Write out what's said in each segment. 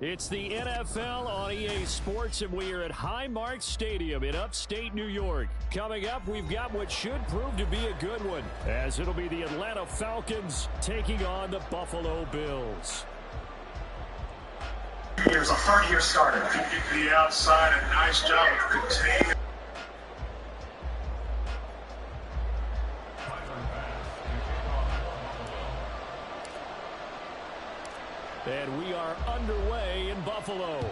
It's the NFL on EA Sports, and we are at Highmark Stadium in upstate New York. Coming up, we've got what should prove to be a good one, as it'll be the Atlanta Falcons taking on the Buffalo Bills. Here's a third-year starter. The outside, a nice job of containing. And we are underway in Buffalo.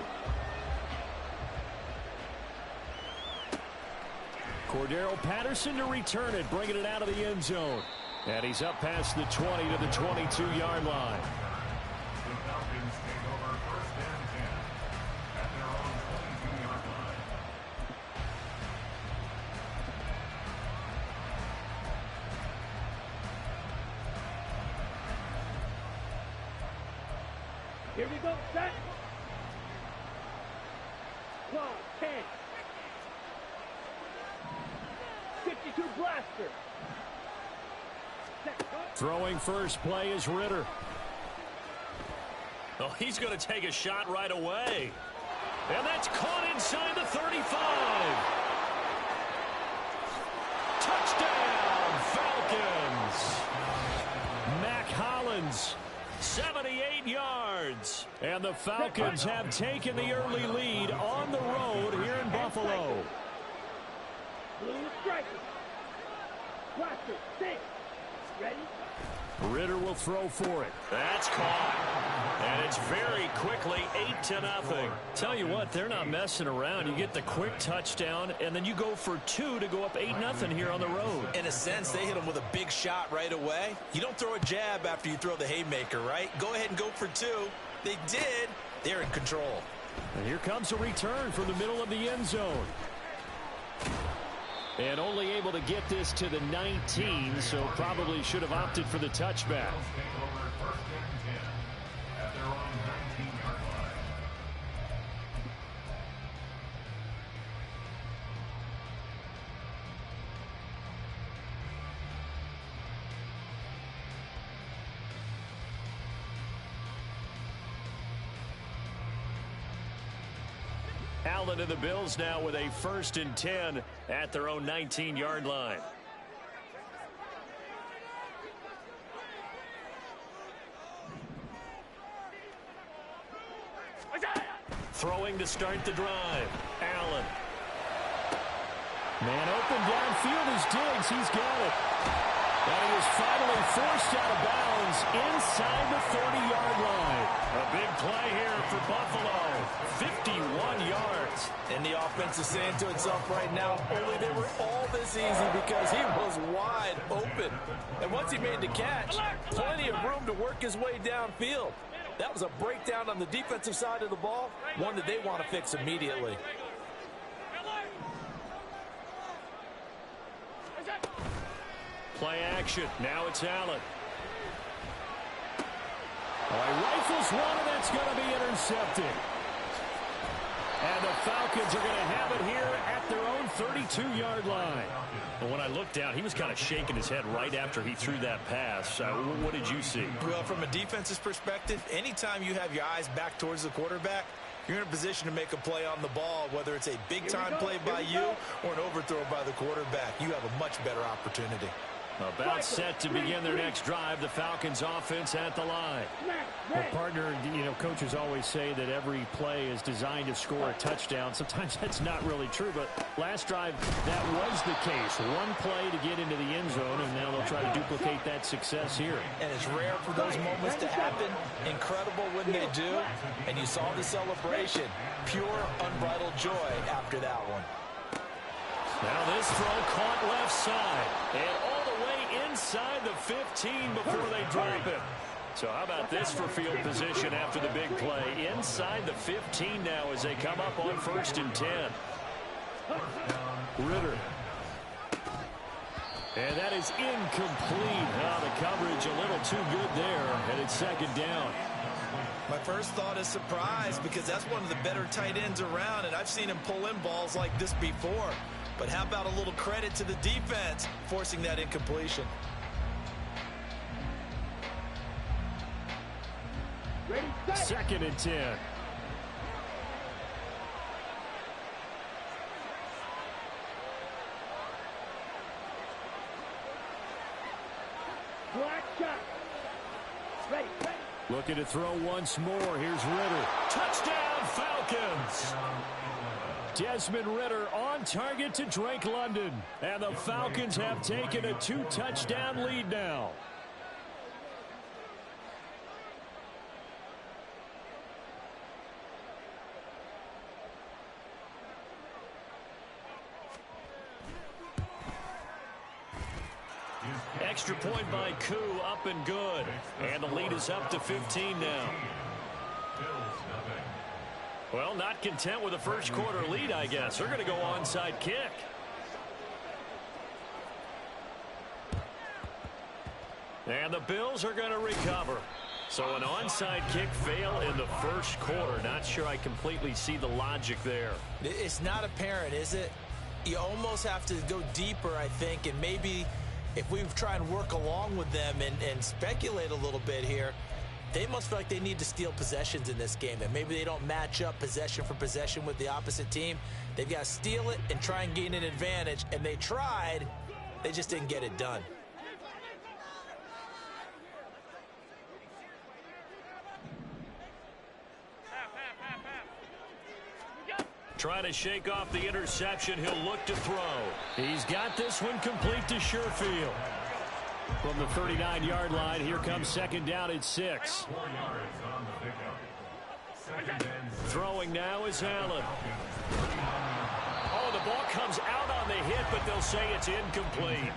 Cordero Patterson to return it, bringing it out of the end zone. And he's up past the 20 to the 22-yard line. Here we go, set. 12, 10. 52 blaster. Throwing first play is Ritter. Oh, he's going to take a shot right away. And that's caught inside the 35. Touchdown, Falcons. Mac Hollins, 78 yards. And the Falcons have taken the early lead on the road here in Buffalo. Blue striker. Blaster, 6. Ready? Ritter will throw for it. That's caught. And it's very quickly 8-0. Tell you what, they're not messing around. You get the quick touchdown, and then you go for 2 to go up 8-0 here on the road. In a sense, they hit him with a big shot right away. You don't throw a jab after you throw the haymaker, right? Go ahead and go for 2. They did. They're in control. And here comes a return from the middle of the end zone. And only able to get this to the 19, so probably should have opted for the touchback. Allen and the Bills now with a 1st and 10 at their own 19-yard line. Throwing to start the drive. Allen. Man open downfield is Diggs. He's got it. And he is finally forced out of bounds inside the 30-yard line. A big play here for Buffalo. 51 yards. And the offense is saying to itself right now, only they were all this easy because he was wide open. And once he made the catch, plenty of room to work his way downfield. That was a breakdown on the defensive side of the ball, one that they want to fix immediately. Play action. Now it's Allen. Oh, he rifles one, and that's going to be intercepted. And the Falcons are going to have it here at their own 32-yard line. Well, when I looked down, he was kind of shaking his head right after he threw that pass. What did you see? Well, from a defensive perspective, anytime you have your eyes back towards the quarterback, you're in a position to make a play on the ball, whether it's a big-time play by you or an overthrow by the quarterback. You have a much better opportunity. About set to begin their next drive, the Falcons offense at the line. Well, partner, coaches always say that every play is designed to score a touchdown. Sometimes that's not really true, but last drive, that was the case. One play to get into the end zone, and now they'll try to duplicate that success here. And it's rare for those moments to happen. Incredible when they do. And you saw the celebration. Pure, unbridled joy after that one. Now this throw caught left side. And all the way inside the 15 before they drop it. So how about this for field position after the big play? Inside the 15 now as they come up on 1st and 10. Ritter. And that is incomplete. The coverage a little too good there. And it's 2nd down. My first thought is surprise because that's one of the better tight ends around, and I've seen him pull in balls like this before. But how about a little credit to the defense forcing that incompletion? 2nd and 10. Looking to throw once more. Here's Ritter. Touchdown, Falcons! Desmond Ritter on target to Drake London. And the Falcons have taken a 2-touchdown lead now. Extra point by Koo, up and good. And the lead is up to 15 now. Well, not content with a first quarter lead, I guess. They're going to go onside kick. And the Bills are going to recover. So an onside kick fail in the first quarter. Not sure I completely see the logic there. It's not apparent, is it? You almost have to go deeper, I think, and maybe if we try and work along with them and speculate a little bit here, they must feel like they need to steal possessions in this game, and maybe they don't match up possession for possession with the opposite team. They've got to steal it and try and gain an advantage, and they tried. They just didn't get it done. Trying to shake off the interception. He'll look to throw. He's got this one complete to Sherfield. From the 39-yard line, here comes second down at 6. Throwing now is Allen. Oh, the ball comes out on the hit, but they'll say it's incomplete.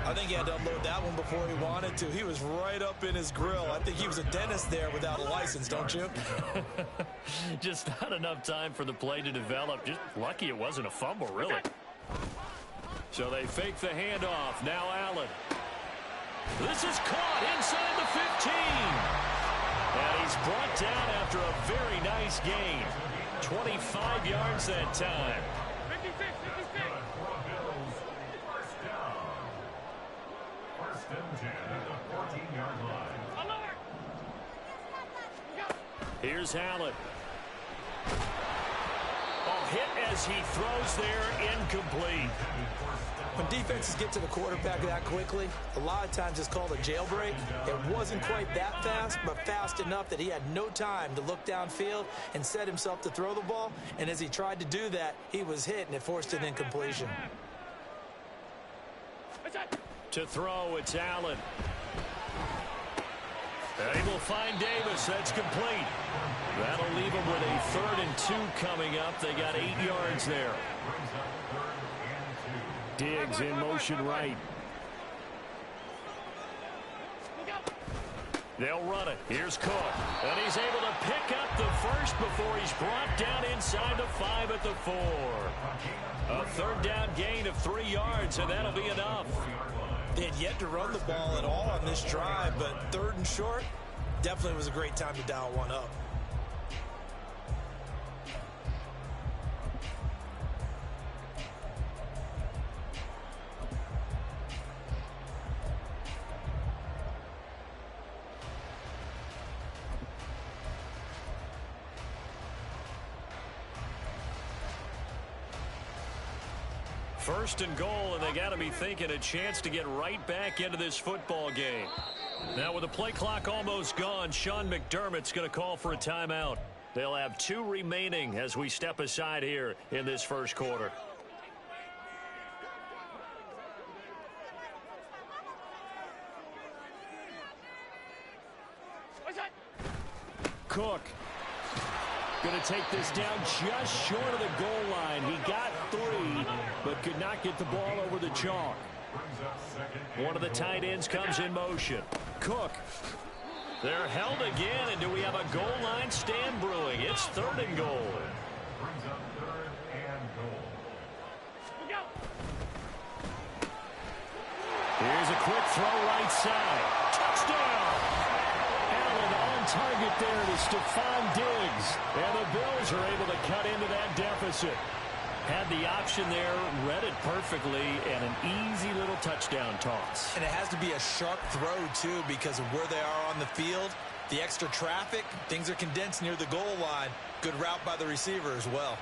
I think he had to unload that one before he wanted to. He was right up in his grill. I think he was a dentist there without a license, don't you? Just not enough time for the play to develop. Just lucky it wasn't a fumble, really. So they fake the handoff. Now Allen. This is caught inside the 15. And he's brought down after a very nice gain. 25 yards that time. 56, 56. First and 10 at the 14-yard line. Alert! Here's Allen. Oh, hit as he throws there, incomplete. When defenses get to the quarterback that quickly, a lot of times it's called a jailbreak. It wasn't quite that fast, but fast enough that he had no time to look downfield and set himself to throw the ball. And as he tried to do that, he was hit, and it forced an incompletion. To throw, it's Allen. They will find Davis. That's complete. That'll leave them with a 3rd and 2 coming up. They got 8 yards there. Diggs in motion right. They'll run it. Here's Cook. And he's able to pick up the first before he's brought down inside the 5 at the 4. A 3rd down gain of 3 yards, and that'll be enough. They had yet to run the ball at all on this drive, but 3rd and short, definitely was a great time to dial one up. First and goal, and they got to be thinking a chance to get right back into this football game. Now with the play clock almost gone, Sean McDermott's going to call for a timeout. They'll have 2 remaining as we step aside here in this first quarter. Cook going to take this down just short of the goal line. He got 3, but could not get the ball over the chalk. One of the tight ends comes in motion. Cook. They're held again, and do we have a goal line stand brewing? It's 3rd and goal. Here's a quick throw right side. Touchdown! Allen on target there to Stephon Diggs. And the Bills are able to cut into that deficit. Had the option there, read it perfectly, and an easy little touchdown toss. And it has to be a sharp throw, too, because of where they are on the field. The extra traffic, things are condensed near the goal line. Good route by the receiver as well.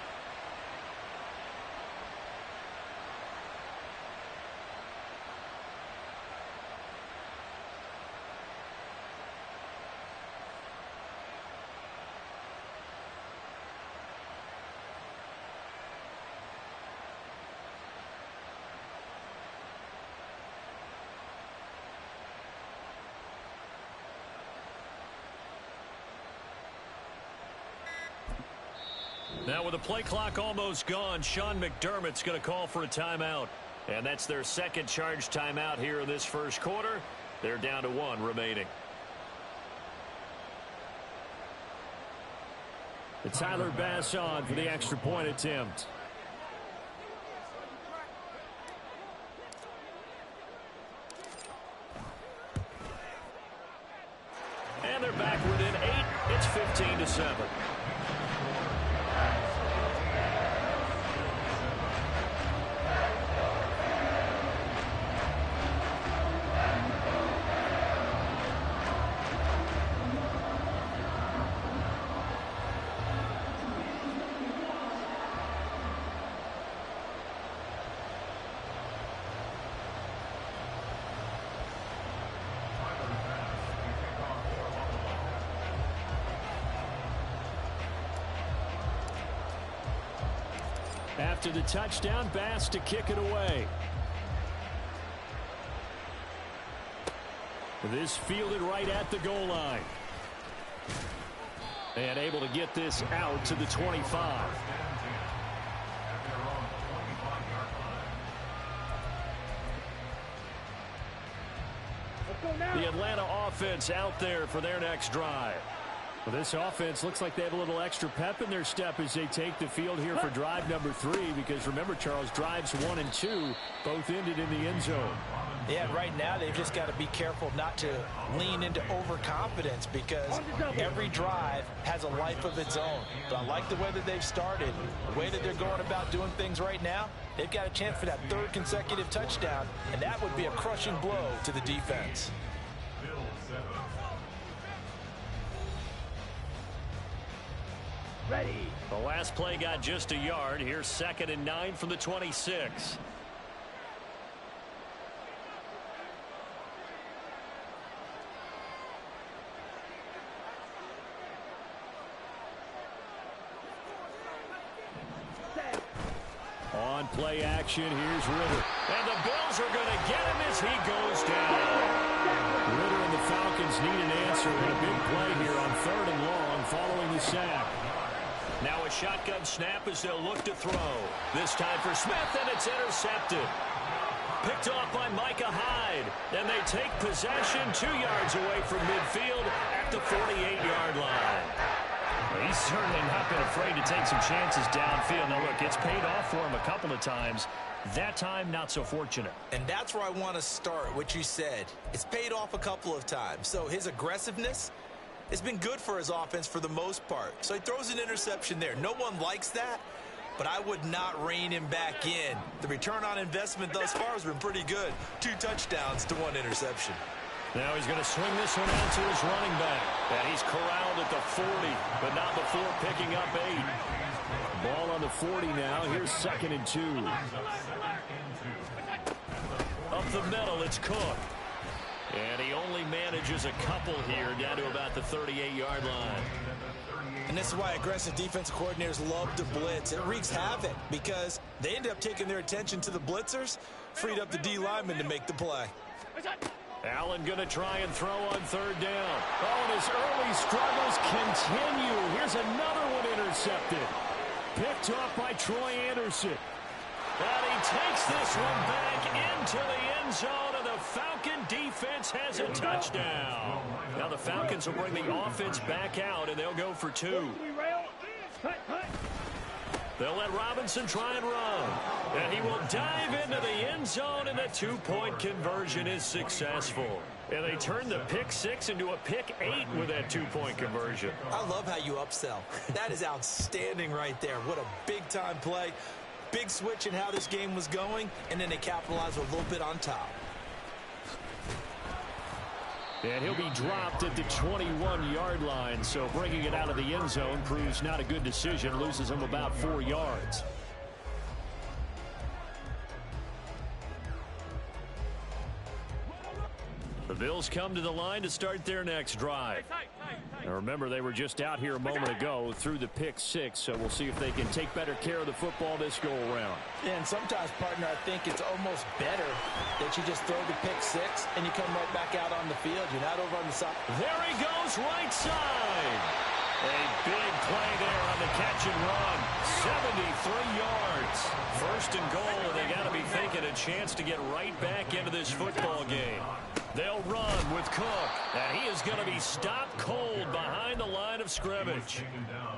Now with the play clock almost gone, Sean McDermott's going to call for a timeout. And that's their second charge timeout here in this first quarter. They're down to 1 remaining. It's Tyler Bass on for the extra point attempt. And they're back within 8. It's 15-7. After the touchdown, Bass to kick it away. This fielded right at the goal line. And able to get this out to the 25. The Atlanta offense out there for their next drive. Well, this offense looks like they have a little extra pep in their step as they take the field here for drive number 3. Because remember, Charles, drives 1 and 2 both ended in the end zone. Yeah, right now they've just got to be careful not to lean into overconfidence because every drive has a life of its own. But I like the way that they've started, the way that they're going about doing things right now. They've got a chance for that 3rd consecutive touchdown, and that would be a crushing blow to the defense. Ready. The last play got just a yard. Here's 2nd and 9 from the 26. On play action, here's Ritter. And the Bills are going to get him as he goes down. Ritter and the Falcons need an answer and a big play here on 3rd and long following the sack. Now a shotgun snap as they'll look to throw. This time for Smith, and it's intercepted. Picked off by Micah Hyde. And they take possession 2 yards away from midfield at the 48-yard line. Well, he's certainly not been afraid to take some chances downfield. Now, look, it's paid off for him a couple of times. That time, not so fortunate. And that's where I want to start, what you said. It's paid off a couple of times. So his aggressiveness, it's been good for his offense for the most part. So he throws an interception there. No one likes that, but I would not rein him back in. The return on investment thus far has been pretty good. 2 touchdowns to 1 interception. Now he's going to swing this one out to his running back. And he's corralled at the 40, but not before picking up 8. Ball on the 40 now. Here's 2nd and 2. Up the middle, it's Cook. And he only manages a couple here down to about the 38-yard line. And this is why aggressive defensive coordinators love to blitz. It wreaks havoc because they end up taking their attention to the blitzers, freed up the D lineman to make the play. Allen going to try and throw on 3rd down. Oh, and his early struggles continue. Here's another one intercepted. Picked off by Troy Anderson. And he takes this one back into the end zone, and the Falcon defense has a touchdown. Now the Falcons will bring the offense back out, and they'll go for 2. They'll let Robinson try and run. And he will dive into the end zone, and the 2-point conversion is successful. And they turn the pick 6 into a pick 8 with that 2-point conversion. I love how you upsell. That is outstanding right there. What a big-time play. Big switch in how this game was going, and then they capitalize a little bit on top. And he'll be dropped at the 21-yard line, so bringing it out of the end zone proves not a good decision. Loses him about 4 yards. The Bills come to the line to start their next drive. Now remember, they were just out here a moment ago through the pick 6, so we'll see if they can take better care of the football this go-around. Yeah, and sometimes, partner, I think it's almost better that you just throw the pick 6 and you come right back out on the field. You're not over on the side. There he goes, right side. A big play there on the catch and run. 73 yards. First and goal, and they got to be thinking a chance to get right back into this football game. They'll run with Cook, and he is going to be stopped cold behind the line of scrimmage.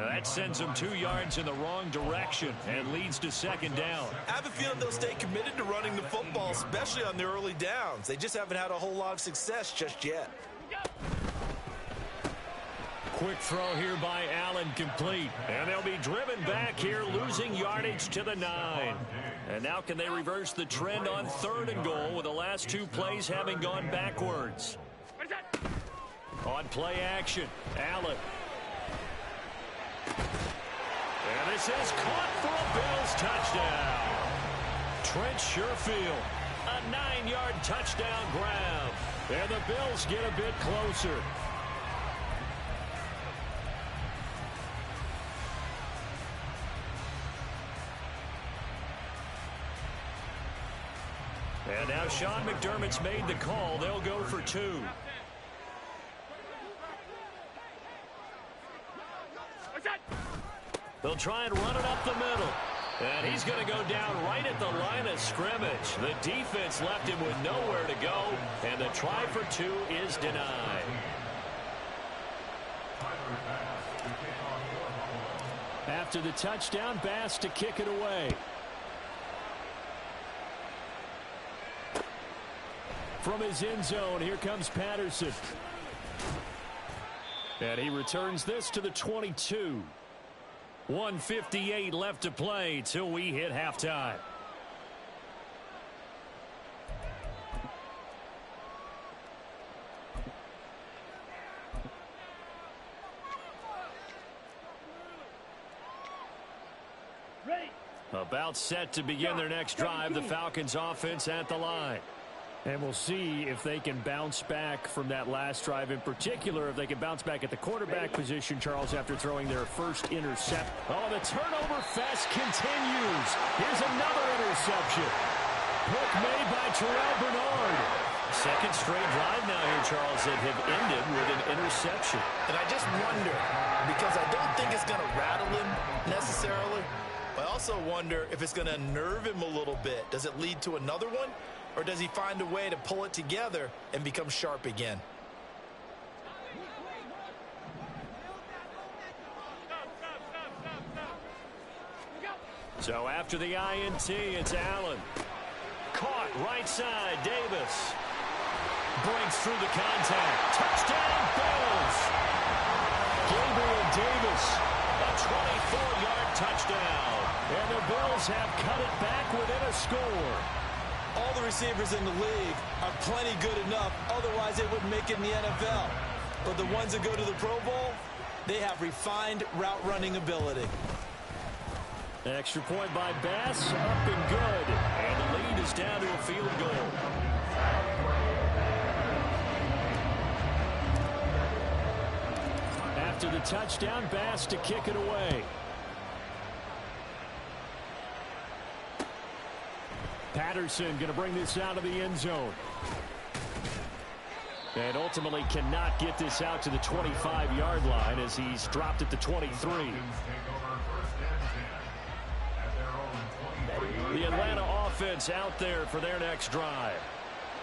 Now that sends them 2 yards in the wrong direction and leads to second down. I have a feeling they'll stay committed to running the football, especially on their early downs. They just haven't had a whole lot of success just yet. Quick throw here by Allen, complete. And they'll be driven back here, losing yardage to the 9. And now can they reverse the trend on 3rd and goal with the last 2 plays having gone backwards? On play action, Allen. And this is caught for a Bills touchdown. Trent Sherfield, a 9-yard touchdown grab. And the Bills get a bit closer. And now Sean McDermott's made the call. They'll go for 2. They'll try and run it up the middle. And he's going to go down right at the line of scrimmage. The defense left him with nowhere to go. And the try for 2 is denied. After the touchdown, Bass to kick it away. From his end zone, here comes Patterson. And he returns this to the 22. 1:58 left to play till we hit halftime. Ready. About set to begin their next drive, the Falcons offense at the line. And we'll see if they can bounce back from that last drive. In particular, if they can bounce back at the quarterback position, Charles, after throwing their first intercept. Oh, the turnover fest continues. Here's another interception. Pick made by Terrell Bernard. Second straight drive now here, Charles, that have ended with an interception. And I just wonder, because I don't think it's going to rattle him necessarily, but I also wonder if it's going to unnerve him a little bit. Does it lead to another one? Or does he find a way to pull it together and become sharp again? So after the INT, it's Allen. Caught right side, Davis. Breaks through the contact. Touchdown, Bills. Gabriel Davis, a 24-yard touchdown. And the Bills have cut it back within a score. All the receivers in the league are plenty good enough, otherwise they wouldn't make it in the NFL. But the ones that go to the Pro Bowl, they have refined route running ability. Extra point by Bass, up and good. And the lead is down to a field goal. After the touchdown, Bass to kick it away. Patterson going to bring this out of the end zone. And ultimately cannot get this out to the 25-yard line as he's dropped at the 23. The Atlanta offense out there for their next drive.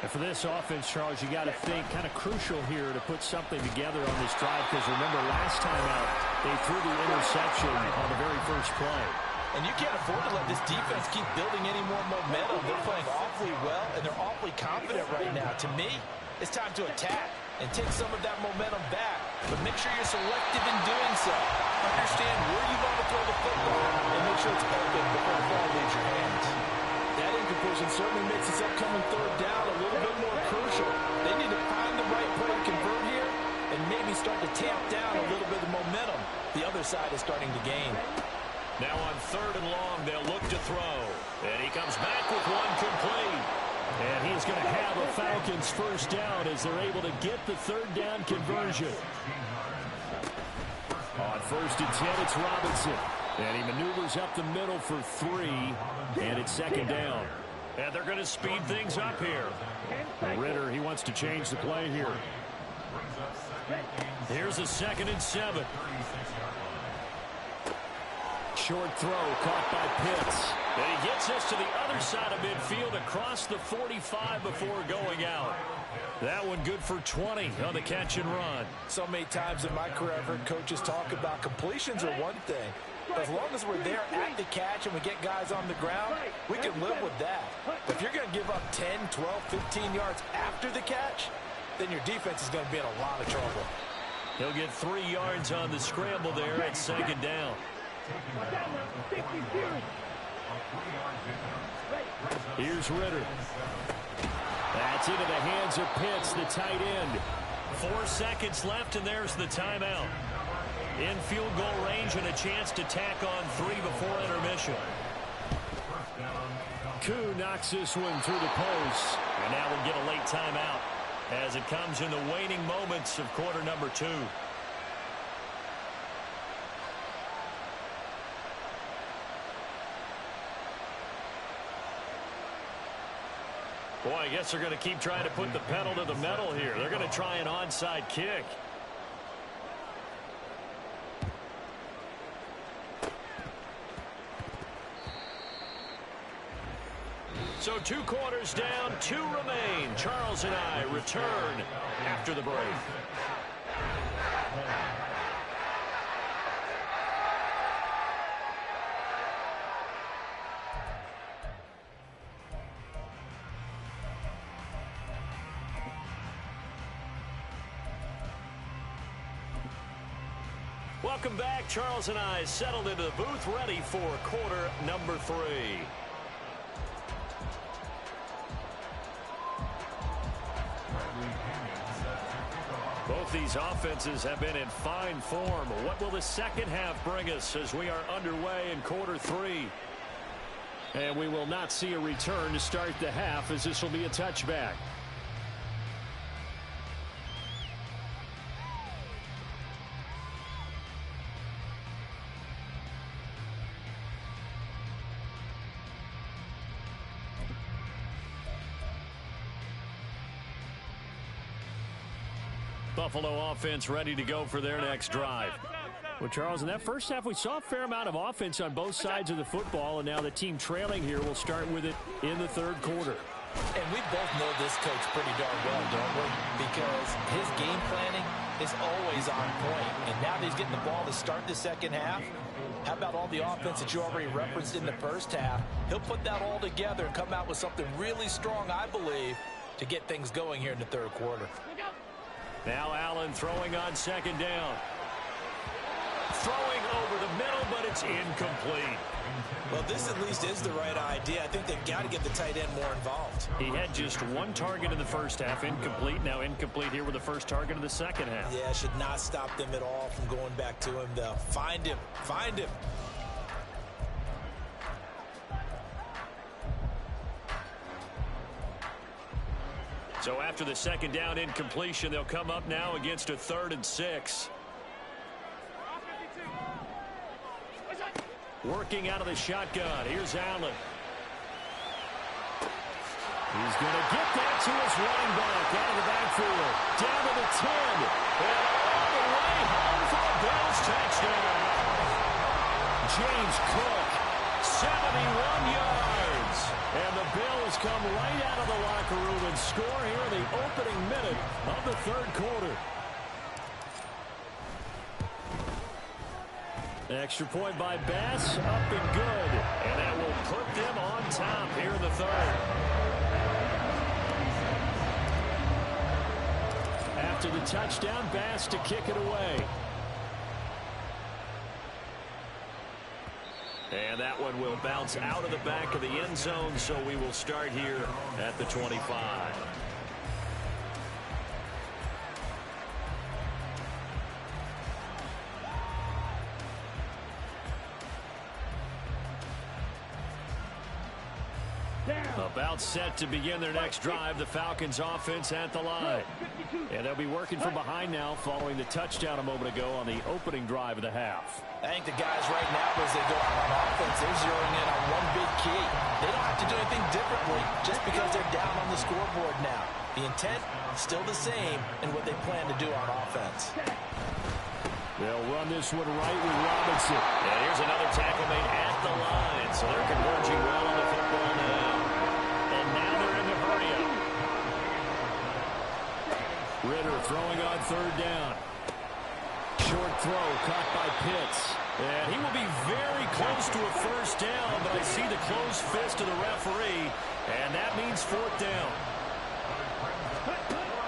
And for this offense, Charles, you got to think kind of crucial here to put something together on this drive, because remember last time out they threw the interception on the very first play. And you can't afford to let this defense keep building any more momentum. They're playing awfully well, and they're awfully confident right now. To me, it's time to attack and take some of that momentum back. But make sure you're selective in doing so. Understand where you want to throw the football and make sure it's open before the ball leaves your hands. That incompletion certainly makes this upcoming 3rd down a little bit more crucial. They need to find the right play to convert here and maybe start to tamp down a little bit of momentum. The other side is starting to gain. Now on 3rd and long, they'll look to throw. And he comes back with one complete. And he's going to have a Falcons first down as they're able to get the 3rd down conversion. On 1st and 10, it's Robinson. And he maneuvers up the middle for 3. And it's 2nd down. And they're going to speed things up here. Ritter, he wants to change the play here. Here's a 2nd and 7. Short throw caught by Pitts. And he gets us to the other side of midfield across the 45 before going out. That one good for 20 on the catch and run. So many times in my career, I've heard coaches talk about completions are one thing. As long as we're there at the catch and we get guys on the ground, we can live with that. But if you're going to give up 10, 12, 15 yards after the catch, then your defense is going to be in a lot of trouble. He'll get 3 yards on the scramble there at 2nd down. Here's Ritter. That's into the hands of Pitts, the tight end. 4 seconds left, and there's the timeout. In field goal range and a chance to tack on 3 before intermission. Koo knocks this one through the post. And now we'll get a late timeout as it comes in the waning moments of quarter number 2. Boy, I guess they're going to keep trying to put the pedal to the metal here. They're going to try an onside kick. So 2 quarters down, 2 remain. Charles and I return after the break. Welcome back. Charles and I settled into the booth, ready for quarter number 3. Both these offenses have been in fine form. What will the second half bring us as we are underway in quarter 3? And we will not see a return to start the half, as this will be a touchback. Buffalo offense ready to go for their next drive. Well, Charles, in that first half, we saw a fair amount of offense on both sides of the football, and now the team trailing here will start with it in the 3rd quarter. And we both know this coach pretty darn well, don't we? Because his game planning is always on point. And now that he's getting the ball to start the second half, how about all the offense that you already referenced in the first half? He'll put that all together and come out with something really strong, I believe, to get things going here in the 3rd quarter. Now Allen throwing on 2nd down. Throwing over the middle, but it's incomplete. Well, this at least is the right idea. I think they've got to get the tight end more involved. He had just 1 target in the first half, incomplete. Now incomplete here with the first target of the second half. Yeah, should not stop them at all from going back to him, though. Find him. Find him. So after the 2nd down incompletion, they'll come up now against a 3rd and 6. Working out of the shotgun. Here's Allen. He's going to get that to his running back out of the backfield. Down to the 10. And all the way home for a Bills touchdown. James Cook, 71 yards. And the Bills come right out of the locker room and score here in the opening minute of the 3rd quarter. Extra point by Bass, up and good. And that will put them on top here in the 3rd. After the touchdown, Bass to kick it away. And that one will bounce out of the back of the end zone, so we will start here at the 25. About set to begin their next drive, the Falcons offense at the line. And they'll be working from behind now following the touchdown a moment ago on the opening drive of the half. I think the guys right now, as they go out on offense, they're zeroing in on one big key. They don't have to do anything differently just because they're down on the scoreboard now. The intent, still the same in what they plan to do on offense. They'll run this one right with Robinson. And here's another tackle made at the line. So they're converging well on the football now. And now they're in the hurry up. Ridder throwing on third down. Short throw caught by Pitts. And he will be very close to a first down, but I see the closed fist of the referee, and that means fourth down.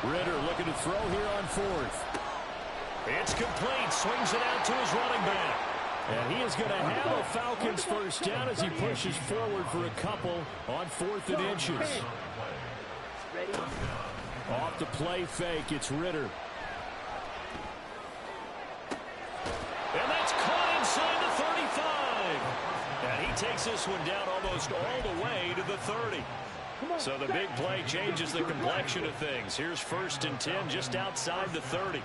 Ridder looking to throw here on fourth. It's complete. Swings it out to his running back. And he is going to have a Falcons first down as he pushes forward for a couple on 4th and inches. Off the play fake, it's Ridder. And that's caught inside the 35. And he takes this one down almost all the way to the 30. So the big play changes the complexion of things. Here's 1st and 10 just outside the 30.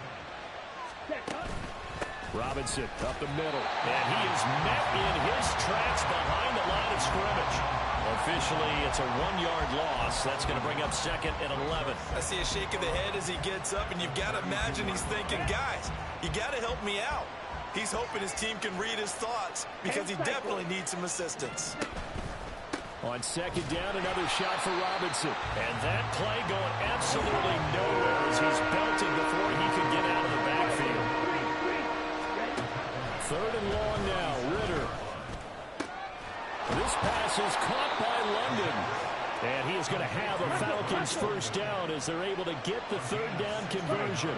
Robinson up the middle. And he is met in his tracks behind the line of scrimmage. Officially, it's a 1-yard loss. That's going to bring up 2nd and 11. I see a shake of the head as he gets up, and you've got to imagine he's thinking, guys, you got to help me out. He's hoping his team can read his thoughts because he definitely needs some assistance. On 2nd down, another shot for Robinson. And that play going absolutely nowhere as he's belted before he could get out of the backfield. 3rd and long now, Ridder. This pass is caught by London. And he is going to have a Falcons first down as they're able to get the 3rd down conversion.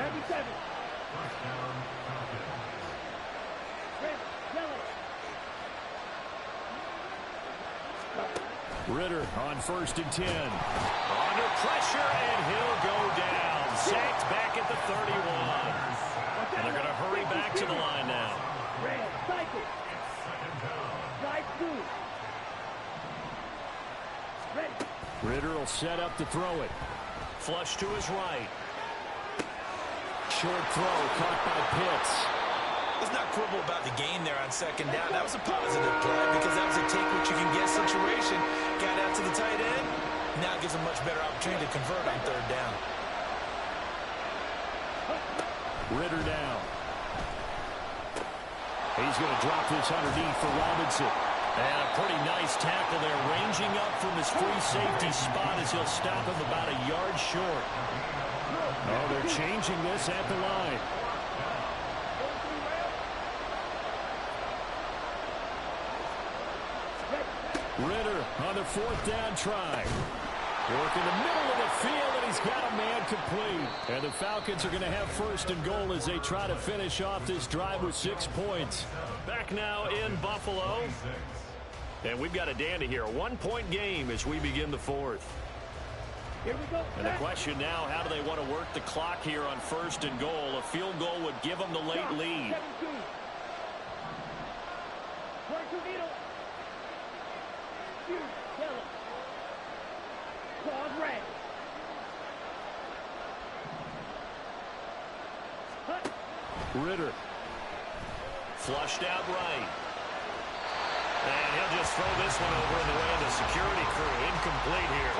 Ridder on 1st and 10. Under pressure, and he'll go down. Sacked back at the 31. And they're going to hurry back to the line now. Ridder will set up to throw it. Flush to his right. Short throw caught by Pitts. Let's not quibble about the gain there on 2nd down. That was a positive play because that was a take-what-you-can-get situation. Got out to the tight end. Now gives a much better opportunity to convert on 3rd down. Ridder down. He's going to drop this underneath for Robinson. And a pretty nice tackle there, ranging up from his free safety spot as he'll stop him about a yard short. Oh, they're changing this at the line. Ridder on the 4th down try. Work in the middle of the field, and he's got a man complete. And the Falcons are going to have 1st and goal as they try to finish off this drive with 6 points. Back now in Buffalo. And we've got a dandy here. A 1-point game as we begin the 4th. Here we go. And the question now, how do they want to work the clock here on 1st and goal? A field goal would give them the late lead. Ridder. Flushed out right. And he'll just throw this one over in the way of the security crew. Incomplete here.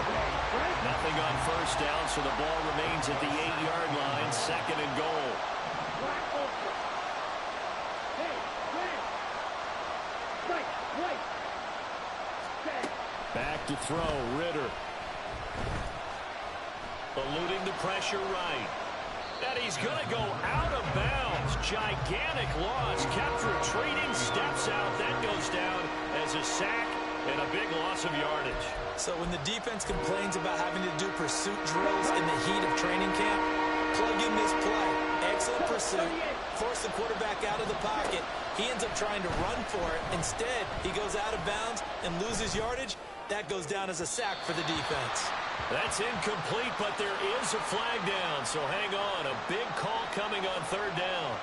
Nothing on 1st down, so the ball remains at the 8-yard line. 2nd and goal. Back to throw, Ridder. Eluding the pressure right. And he's going to go out of bounds. Gigantic loss. Kept retreating. Steps out. That goes down as a sack and a big loss of yardage. So when the defense complains about having to do pursuit drills in the heat of training camp, plug in this play. Excellent pursuit. Force the quarterback out of the pocket. He ends up trying to run for it. Instead, he goes out of bounds and loses yardage. That goes down as a sack for the defense. That's incomplete, but there is a flag down, so hang on. A big call coming on 3rd down.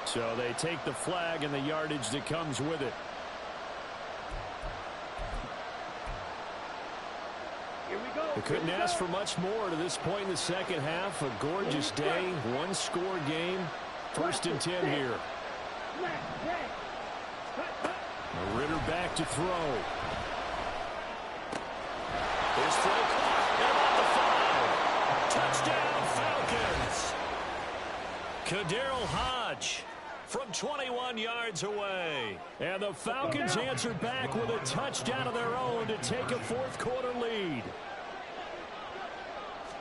So they take the flag and the yardage that comes with it. Here we go. They couldn't ask for much more to this point in the 2nd half. A gorgeous day, 1-score game. 1st and 10 here. Ridder back to throw. His throw caught at about the 5. Touchdown, Falcons. KhaDarel Hodge from 21 yards away. And the Falcons answer back with a touchdown of their own to take a fourth-quarter lead.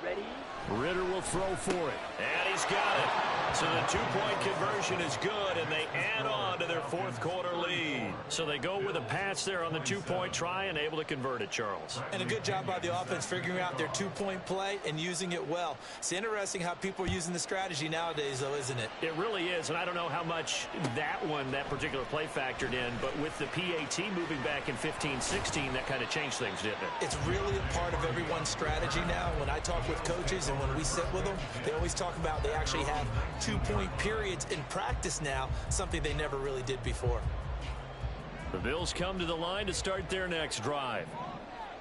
Ready? Ridder will throw for it. And he's got it. So the two-point conversion is good, and they add on to their fourth-quarter lead. So they go with a pass there on the two-point try and able to convert it, Charles. And a good job by the offense figuring out their two-point play and using it well. It's interesting how people are using the strategy nowadays, though, isn't it? It really is, and I don't know how much that particular play factored in, but with the PAT moving back in 15-16, that kind of changed things, didn't it? It's really a part of everyone's strategy now. When I talk with coaches and when we sit with them, they always talk about they actually have two-point periods in practice now, something they never really did before. The Bills come to the line to start their next drive.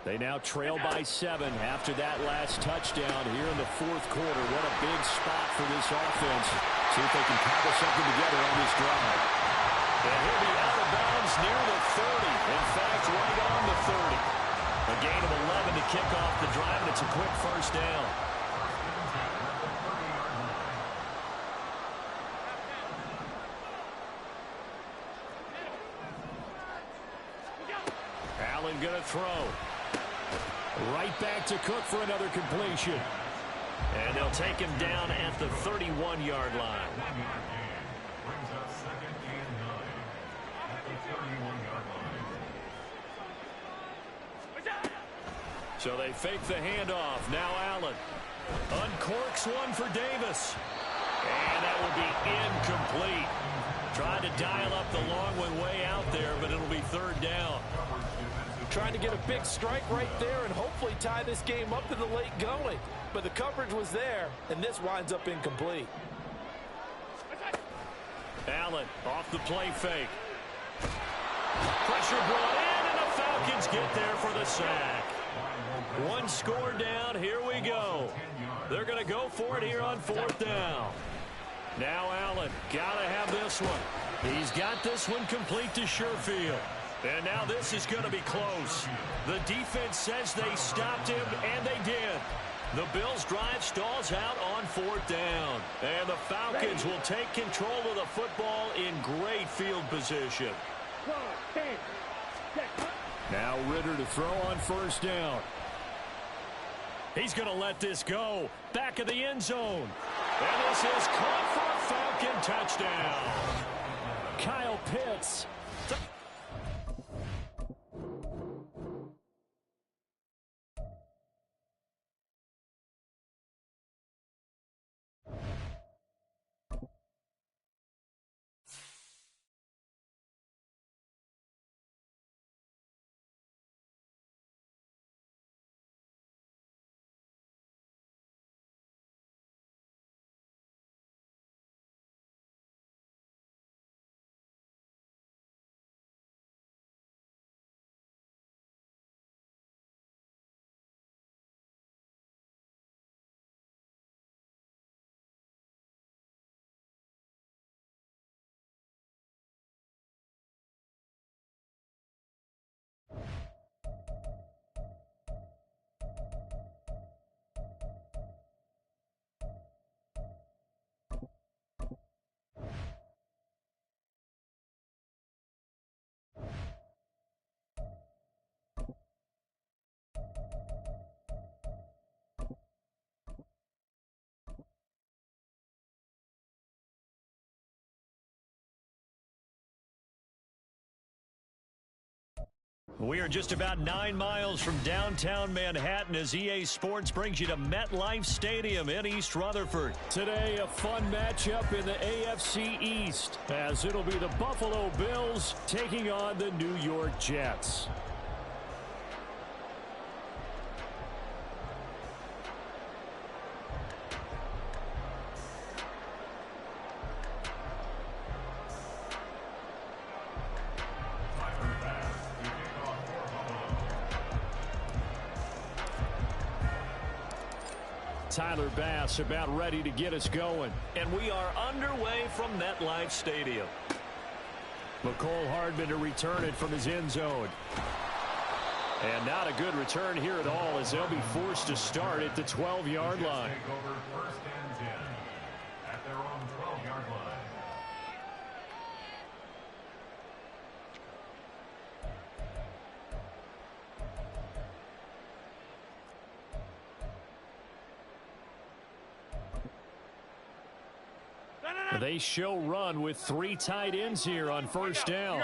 They now trail by 7 after that last touchdown here in the fourth quarter. What a big spot for this offense. See if they can cobble something together on this drive. And he'll be out of bounds near the 30. In fact, right on the 30. A gain of 11 to kick off the drive, and it's a quick first down. Allen going to throw. Right back to Cook for another completion. And they'll take him down at the 31-yard line. So they fake the handoff. Now Allen uncorks one for Davis. And that will be incomplete. Trying to dial up the long one way out there, but it'll be third down. Trying to get a big strike right there and hopefully tie this game up in the late going. But the coverage was there, and this winds up incomplete. Allen off the play fake. Pressure brought in, and the Falcons get there for the sack. One score down. Here we go. They're going to go for it here on fourth down. Now Allen got to have this one. He's got this one complete to Sherfield. And now this is going to be close. The defense says they stopped him, and they did. The Bills' drive stalls out on fourth down. And the Falcons will take control of the football in great field position. Now Ridder to throw on first down. He's going to let this go. Back of the end zone. And this is caught for a Falcon touchdown. Kyle Pitts. We are just about 9 miles from downtown Manhattan as EA Sports brings you to MetLife Stadium in East Rutherford. Today, a fun matchup in the AFC East, as it'll be the Buffalo Bills taking on the New York Jets. Tyler Bass about ready to get us going. And we are underway from MetLife Stadium. McCole Hardman to return it from his end zone. And not a good return here at all, as they'll be forced to start at the 12-yard line. They show run with 3 tight ends here on first down.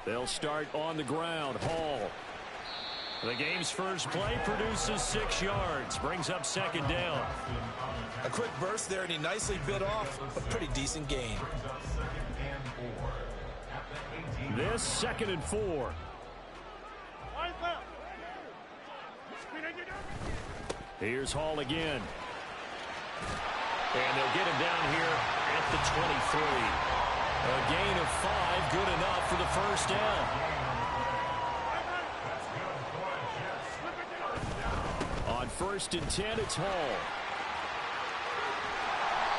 They'll start on the ground. Hall. The game's first play produces 6 yards. Brings up second down. A quick burst there, and he nicely bit off a pretty decent gain. This 2nd and 4. Here's Hall again. And they'll get him down here at the 23. A gain of 5, good enough for the first down. On 1st and 10, it's Hall.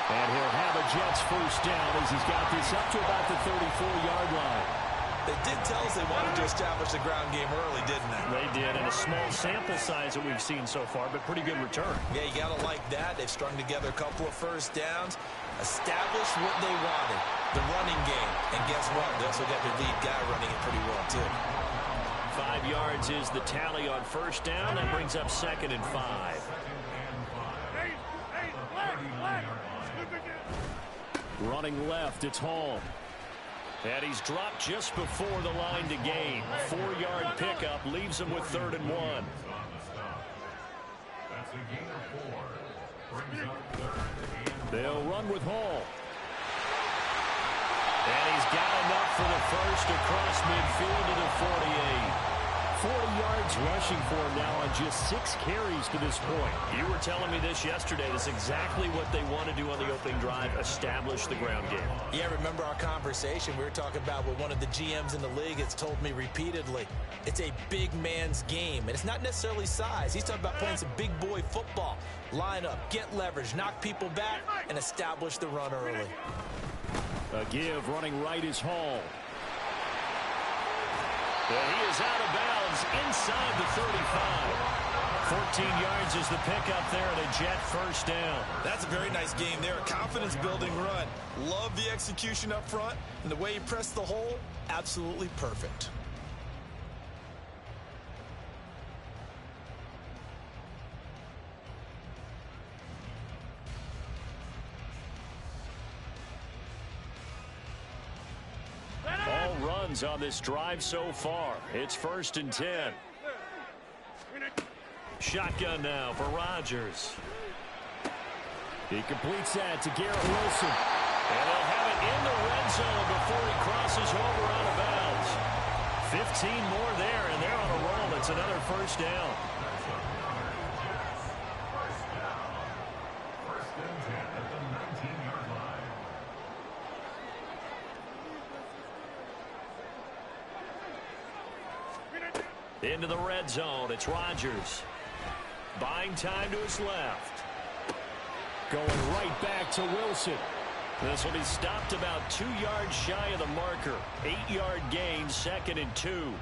And he'll have a Jets first down as he's got this up to about the 34-yard line. They did tell us they wanted to establish the ground game early, didn't they? They did, and a small sample size that we've seen so far, but pretty good return. Yeah, you got to like that. They've strung together a couple of first downs, established what they wanted, the running game. And guess what? They also got their lead guy running it pretty well, too. 5 yards is the tally on first down. That brings up 2nd and 5. Running left, it's Hall. And he's dropped just before the line to gain. 4-yard pickup leaves him with 3rd and 1. They'll run with Hall. And he's got enough for the first across midfield to the 48. 40 yards rushing for him now on just 6 carries to this point. You were telling me this yesterday. That's exactly what they want to do on the opening drive, establish the ground game. Yeah, remember our conversation? We were talking about what one of the GMs in the league has told me repeatedly. It's a big man's game, and it's not necessarily size. He's talking about playing some big boy football. Line up, get leverage, knock people back, and establish the run early. A give running right is Hall. And he is out of bounds inside the 35. 14 yards is the pickup there and a Jet first down. That's a very nice game there. A confidence-building run. Love the execution up front. And the way he pressed the hole, absolutely perfect. All runs on this drive so far. It's 1st and 10. Shotgun now for Rodgers. He completes that to Garrett Wilson. And they'll have it in the red zone before he crosses over out of bounds. 15 more there, and they're on a roll. It's another first down. Into the red zone, it's Rodgers. Buying time to his left. Going right back to Wilson. This will be stopped about 2 yards shy of the marker. 8-yard gain, 2nd and 2.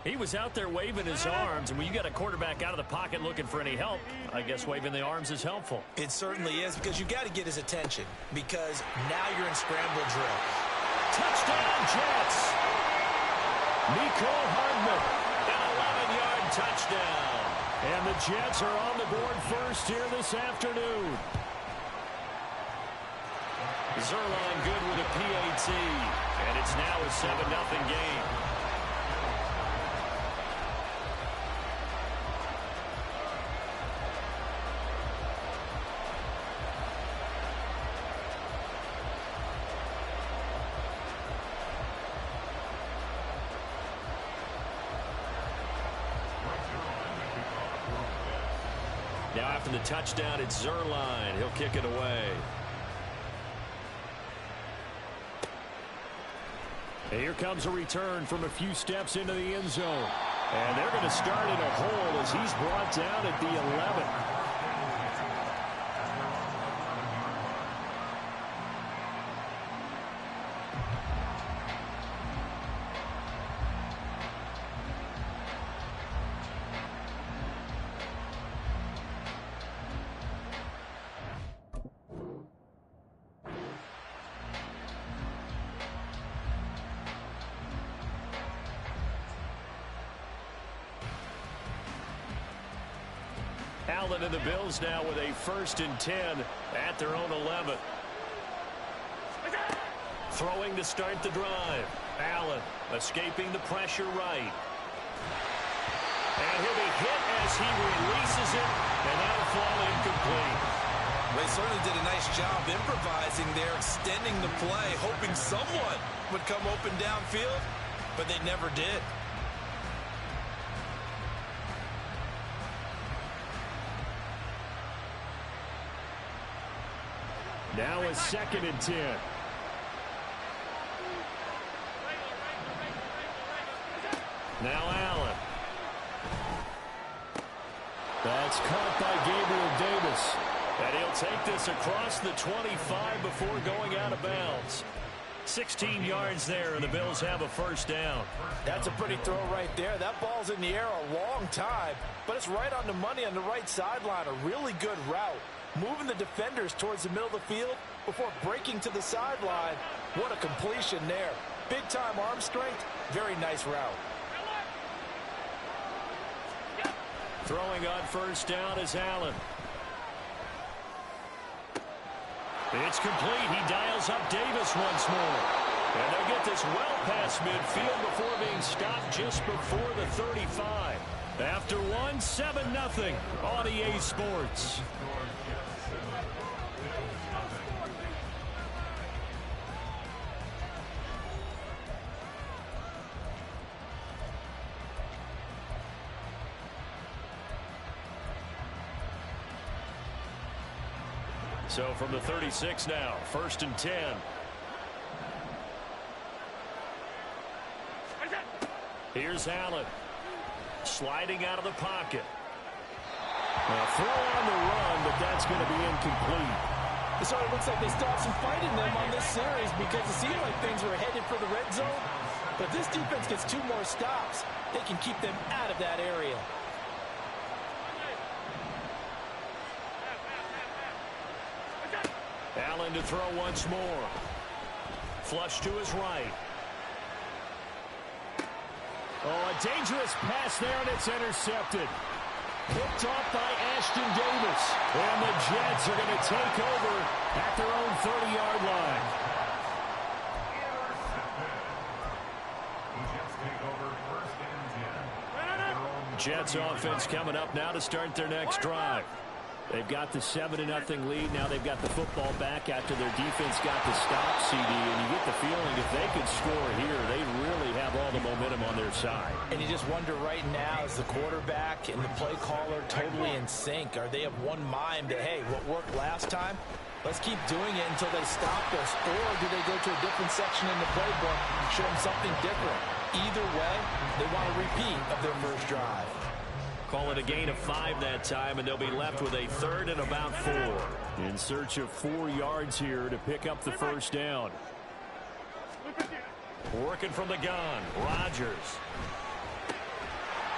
He was out there waving his arms, and when you got a quarterback out of the pocket looking for any help, I guess waving the arms is helpful. It certainly is, because you got to get his attention, because now you're in scramble drill. Touchdown, Jets! Mecole Hardman. Touchdown. And the Jets are on the board first here this afternoon. Zuerlein good with a PAT. And it's now a 7-0 game. Now after the touchdown, it's Zuerlein. He'll kick it away. And here comes a return from a few steps into the end zone. And they're going to start in a hole as he's brought down at the 11. Allen and the Bills now with a 1st and 10 at their own 11. Throwing to start the drive. Allen escaping the pressure right. And he'll be hit as he releases it, and that'll fall incomplete. They certainly did a nice job improvising there, extending the play, hoping someone would come open downfield, but they never did. Now a 2nd and 10. Now Allen. That's caught by Gabriel Davis. And he'll take this across the 25 before going out of bounds. 16 yards there, and the Bills have a 1st down. That's a pretty throw right there. That ball's in the air a long time, but it's right on the money on the right sideline. A really good route. Moving the defenders towards the middle of the field before breaking to the sideline. What a completion there. Big-time arm strength. Very nice route. Throwing on 1st down is Allen. It's complete. He dials up Davis once more. And they'll get this well past midfield before being stopped just before the 35. After one, 7-0 on EA Sports. So from the 36 now, 1st and 10. Here's Allen. Sliding out of the pocket. A throw on the run, but that's going to be incomplete. It sort of looks like they still have some fight in them on this series because it seemed like things were headed for the red zone. But if this defense gets 2 more stops, they can keep them out of that area. Allen to throw once more. Flush to his right. Oh, a dangerous pass there, and it's intercepted. Picked off by Ashton Davis. And the Jets are going to take over at their own 30-yard line. Jets offense coming up now to start their next drive. They've got the 7-0 lead. Now they've got the football back after their defense got the stop, CD. And you get the feeling if they could score here, they really have all the momentum on their side. And you just wonder right now, is the quarterback and the play caller totally in sync? Are they of one mind that, hey, what worked last time, let's keep doing it until they stop us? Or do they go to a different section in the playbook, show them something different? Either way, they want a repeat of their first drive. Call it a gain of 5 that time, and they'll be left with a 3rd and about 4. In search of 4 yards here to pick up the 1st down. Working from the gun, Rodgers.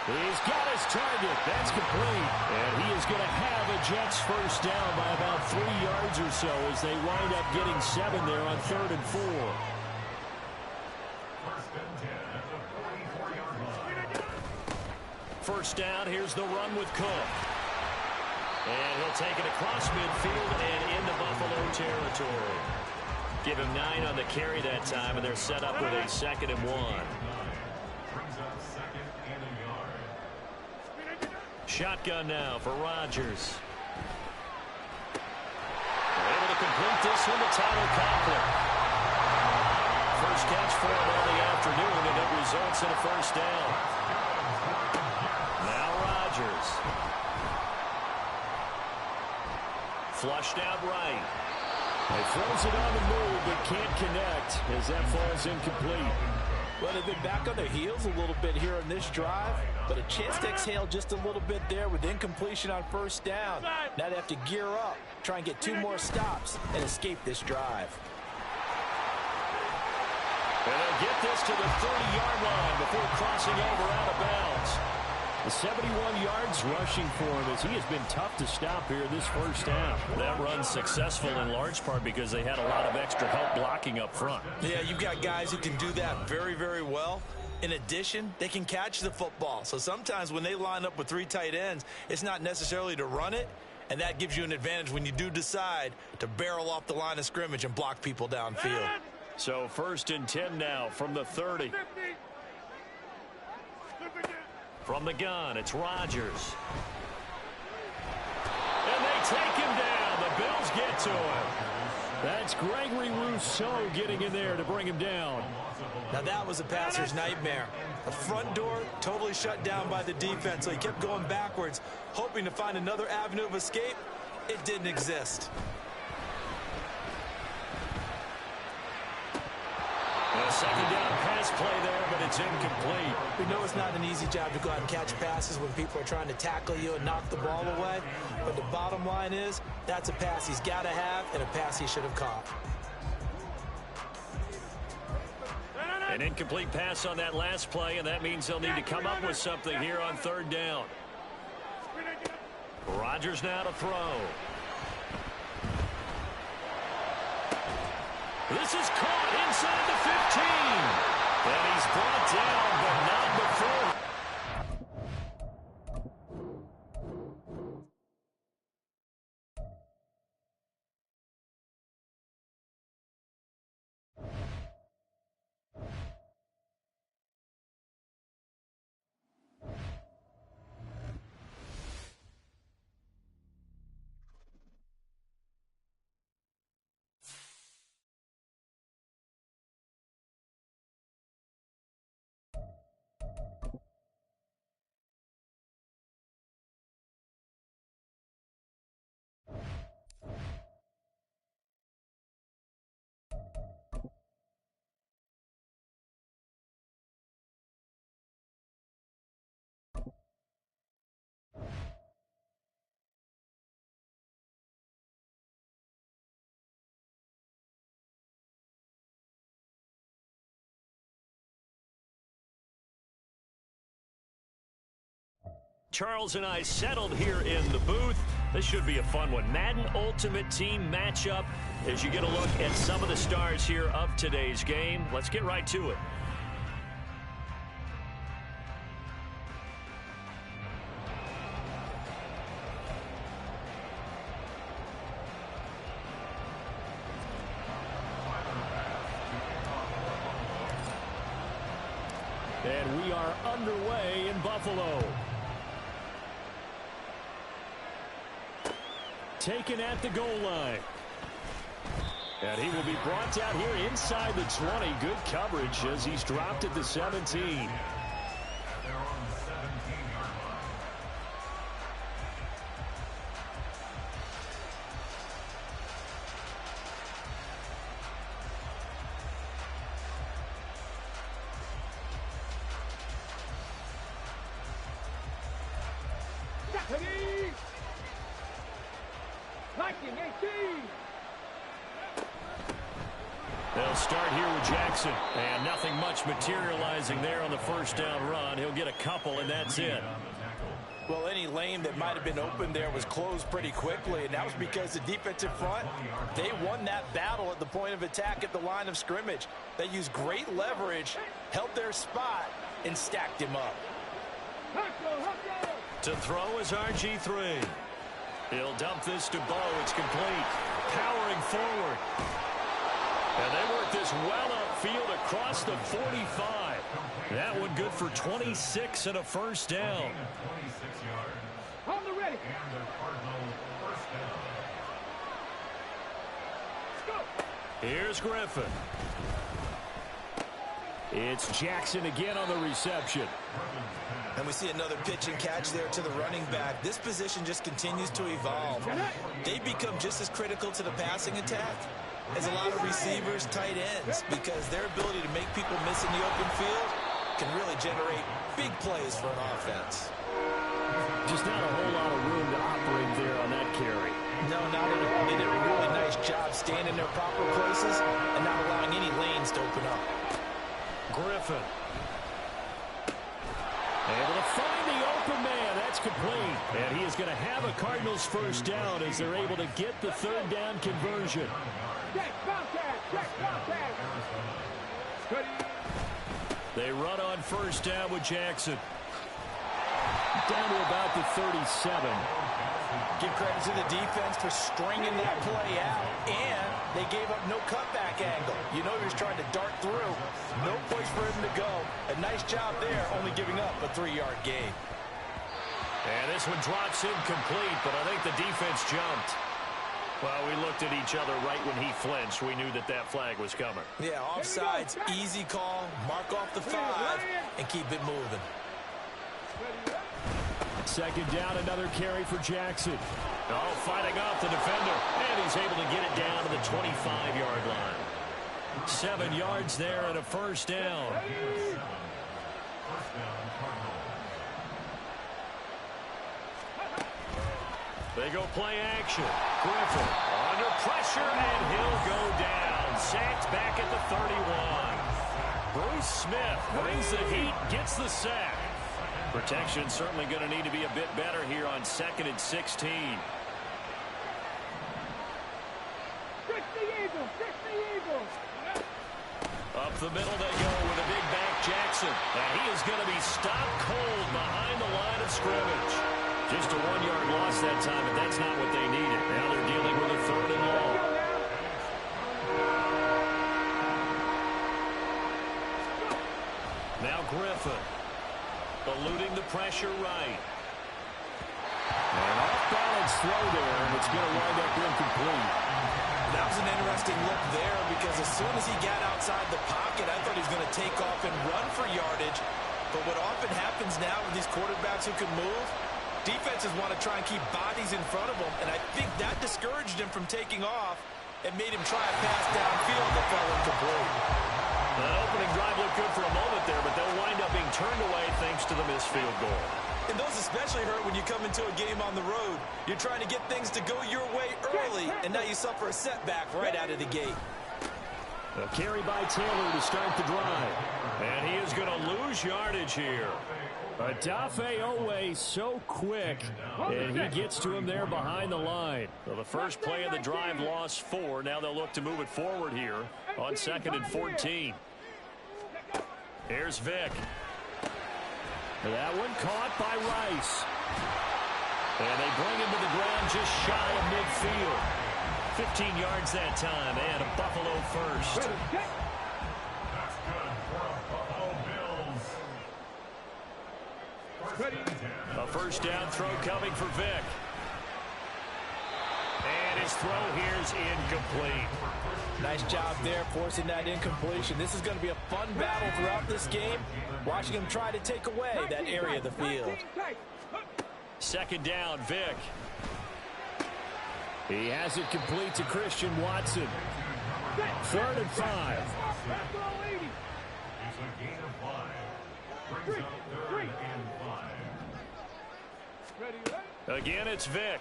He's got his target. That's complete. And he is going to have a Jets 1st down by about 3 yards or so as they wind up getting 7 there on 3rd and 4. First down, here's the run with Cook. And he'll take it across midfield and into Buffalo territory. Give him 9 on the carry that time, and they're set up with a 2nd and 1. Shotgun now for Rodgers. Able to complete this one to Tyler Conklin. First catch for him all the afternoon, and it results in a 1st down. Flushed out right. He throws it on the move, but can't connect as that falls incomplete. Well, they've been back on their heels a little bit here on this drive, but a chance to exhale just a little bit there with incompletion on 1st down. Now they have to gear up, try and get 2 more stops, and escape this drive. And they'll get this to the 30-yard line before crossing over out of bounds. The 71 yards rushing for him as he has been tough to stop here this 1st down. That run successful in large part because they had a lot of extra help blocking up front. Yeah, you've got guys who can do that very, very well. In addition, they can catch the football. So sometimes when they line up with 3 tight ends, it's not necessarily to run it, and that gives you an advantage when you do decide to barrel off the line of scrimmage and block people downfield. So 1st and 10 now from the 30. From the gun, it's Rodgers. And they take him down. The Bills get to him. That's Gregory Rousseau getting in there to bring him down. Now that was a passer's nightmare. The front door totally shut down by the defense, so he kept going backwards, hoping to find another avenue of escape. It didn't exist. A 2nd down pass play there, but it's incomplete. We know it's not an easy job to go out and catch passes when people are trying to tackle you and knock the ball away. But the bottom line is, that's a pass he's got to have and a pass he should have caught. An incomplete pass on that last play, and that means they'll need to come up with something here on 3rd down. Rodgers now to throw. This is caught inside the 15. And he's brought down, but not before. Charles and I settled here in the booth. This should be a fun one. Madden Ultimate Team matchup as you get a look at some of the stars here of today's game. Let's get right to it. And we are underway in Buffalo. Taken at the goal line. And he will be brought down here inside the 20. Good coverage as he's dropped at the 17. They'll start here with Jackson. And nothing much materializing there on the 1st down run. He'll get a couple, and that's it. Well, any lane that might have been open there was closed pretty quickly, and that was because the defensive front, they won that battle at the point of attack at the line of scrimmage. They used great leverage, held their spot, and stacked him up. To throw is RG3. He'll dump this to Bo. It's complete. Powering forward. And they work this well upfield across the 45. That one good for 26 and a 1st down. On the ready. Here's Griffin. It's Jackson again on the reception. And we see another pitch and catch there to the running back. This position just continues to evolve. They become just as critical to the passing attack as a lot of receivers, tight ends, because their ability to make people miss in the open field can really generate big plays for an offense. Just not a whole lot of room to operate there on that carry. No, not at all. They did a really nice job staying in their proper places and not allowing any lanes to open up. Griffin. Able to find the open man. That's complete. And he is going to have a Cardinals 1st down as they're able to get the 3rd down conversion. They run on first down with Jackson. Down to about the 37. Give credit to the defense for stringing that play out, and they gave up no cutback angle. You know he was trying to dart through. No place for him to go. A nice job there, only giving up a 3-yard gain. And this one drops incomplete, but I think the defense jumped. Well, we looked at each other right when he flinched. We knew that that flag was coming. Yeah, offsides, easy call, mark off the 5, and keep it moving. Second down, another carry for Jackson. Oh, fighting off the defender, and he's able to get it down to the 25-yard line. 7 yards there and a first down. They go play action. Griffin under pressure, and he'll go down. Sacked back at the 31. Bruce Smith brings the heat, gets the sack. Protection certainly going to need to be a bit better here on 2nd and 16. Up the middle they go with a big back Jackson. And he is going to be stopped cold behind the line of scrimmage. Just a 1-yard loss that time, but that's not what they needed. Now they're dealing with a 3rd and long. Now Griffin. Eluding the pressure right. An off-balance throw there, and it's going to wind up incomplete. That was an interesting look there because as soon as he got outside the pocket, I thought he was going to take off and run for yardage. But what often happens now with these quarterbacks who can move, defenses want to try and keep bodies in front of them, and I think that discouraged him from taking off and made him try a pass downfield that fell incomplete. That opening drive looked good for a moment there, but they'll wind up being turned away thanks to the missed field goal. And those especially hurt when you come into a game on the road. You're trying to get things to go your way early, and now you suffer a setback right out of the gate. A carry by Taylor to start the drive. And he is going to lose yardage here. Odafe Oweh so quick, and he gets to him there behind the line. So the first play of the drive lost 4. Now they'll look to move it forward here on 2nd and 14. Here's Vick. That one caught by Rice. And they bring him to the ground just shy of midfield. 15 yards that time, and a Buffalo first. That's good for Buffalo Bills. A first down throw coming for Vick. And his throw here's incomplete. Nice job there forcing that incompletion. This is going to be a fun battle throughout this game. Watching him try to take away that area of the field. Second down, Vick. He has it complete to Christian Watson. 3rd and 5. It's a gain of 5. Brings up 3rd and 5. Again, it's Vick.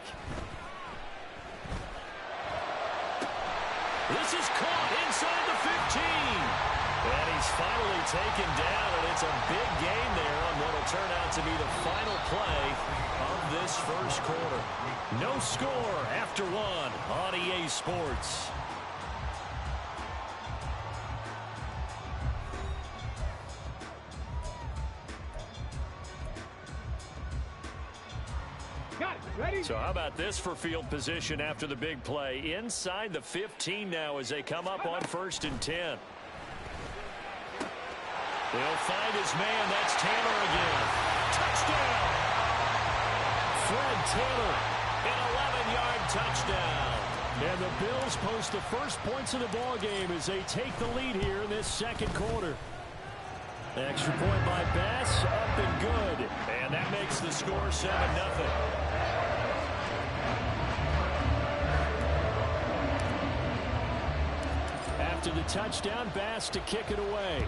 This is caught inside the 15. And he's finally taken down, and it's a big gain there on what will turn out to be the final play of this first quarter. No score after 1 on EA Sports. So how about this for field position after the big play? Inside the 15 now as they come up on 1st and 10. They'll find his man. That's Taylor again. Touchdown! Fred Taylor, an 11-yard touchdown. And the Bills post the first points of the ball game as they take the lead here in this second quarter. Extra point by Bass, up and good. And that makes the score 7-0. After the touchdown, Bass to kick it away.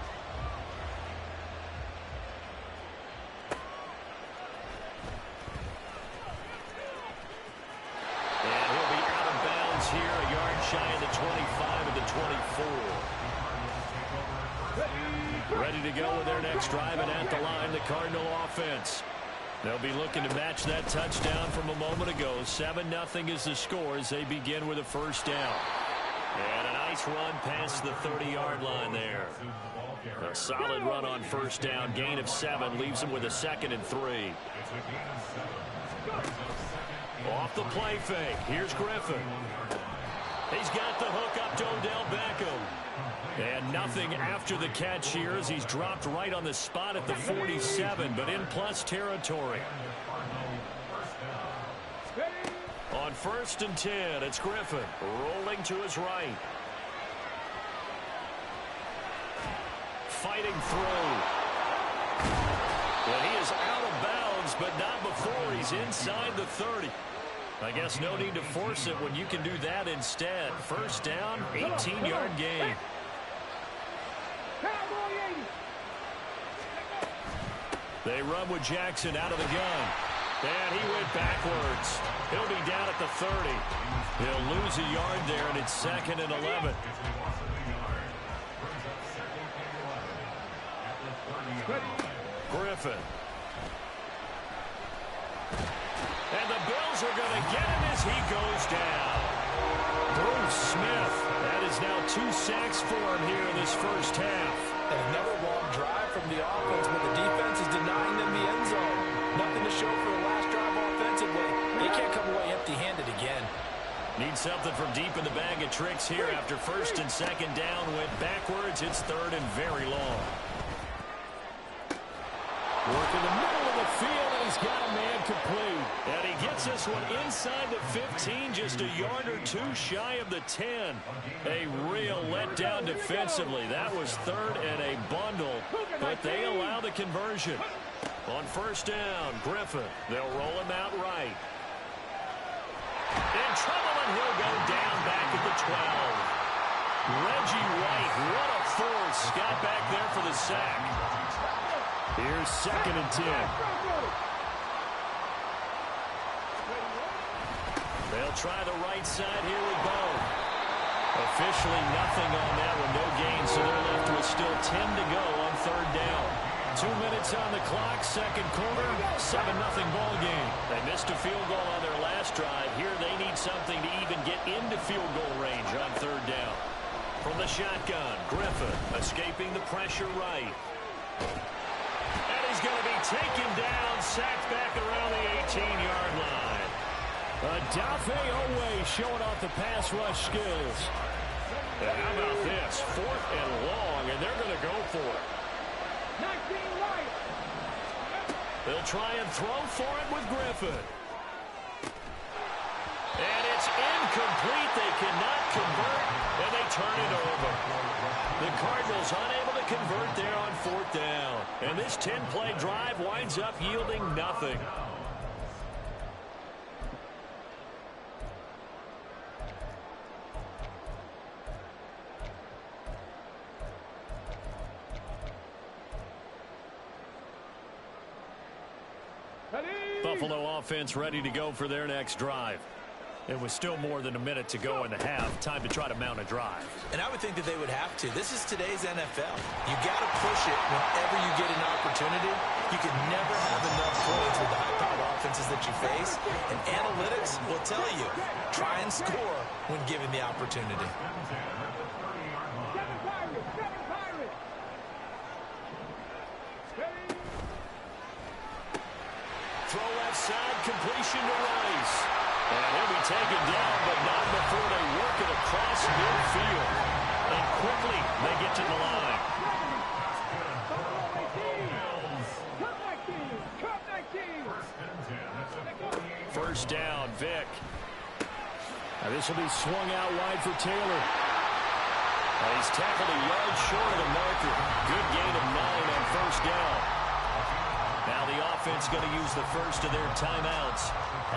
And he'll be out of bounds here, a yard shy of the 25 of the 24. Ready to go with their next drive, and at the line, the Cardinal offense. They'll be looking to match that touchdown from a moment ago. 7-0 is the score as they begin with a first down. And a nice Nice run past the 30-yard line there. A solid run on first down. Gain of 7 leaves him with a 2nd and 3. Off the play fake. Here's Griffin. He's got the hook up to Odell Beckham. And nothing after the catch here as he's dropped right on the spot at the 47, but in plus territory. On 1st and 10, it's Griffin rolling to his right. Fighting through. Well, he is out of bounds, but not before he's inside the 30. I guess no need to force it when you can do that instead. First down, 18-yard gain. They run with Jackson out of the gun. And he went backwards. He'll be down at the 30. He'll lose a yard there, and it's 2nd and 11. Griffin. And the Bills are going to get him as he goes down. Bruce Smith. That is now 2 sacks for him here in this first half. Another long drive from the offense, but the defense is denying them the end zone. Nothing to show for the last drive offensively. They can't come away empty-handed again. Need something from deep in the bag of tricks here after 1st and 2nd down. Went backwards. It's 3rd and very long. Work in the middle of the field, and he's got a man complete. And he gets this one inside the 15, just a yard or 2 shy of the 10. A real letdown defensively. That was 3rd and a bundle, but they allow the conversion. On 1st down, Griffin. They'll roll him out right. In trouble, and he'll go down back at the 12. Reggie White, what a force. Got back there for the sack. Here's 2nd and 10. They'll try the right side here with Bowe. Officially nothing on that one, no gain, so they're left with still 10 to go on 3rd down. 2 minutes on the clock, 2nd quarter, 7-0 ball game. They missed a field goal on their last drive. Here they need something to even get into field goal range on 3rd down. From the shotgun, Griffin escaping the pressure right. And he's going to be taken down, sacked back around the 18-yard line. Odafe Oweh showing off the pass rush skills. And how about this? 4th and long, and they're going to go for it. They'll try and throw for it with Griffin. And it's incomplete. They cannot convert, and they turn it over. The Cardinals unable to convert there on 4th down. And this 10-play drive winds up yielding nothing. Buffalo offense ready to go for their next drive. It was still more than a minute to go in the half. Time to try to mount a drive. And I would think that they would have to. This is today's NFL. You got to push it whenever you get an opportunity. You can never have enough points with the high-powered offenses that you face. And analytics will tell you, try and score when given the opportunity. Throw left side, completion to Rice. And he'll be taken down, but not before they work it across midfield. And quickly, they get to the line. First down, Vick. Now this will be swung out wide for Taylor. And he's tackled a yard short of the marker. Good gain of 9 on first down. Now the offense going to use the first of their timeouts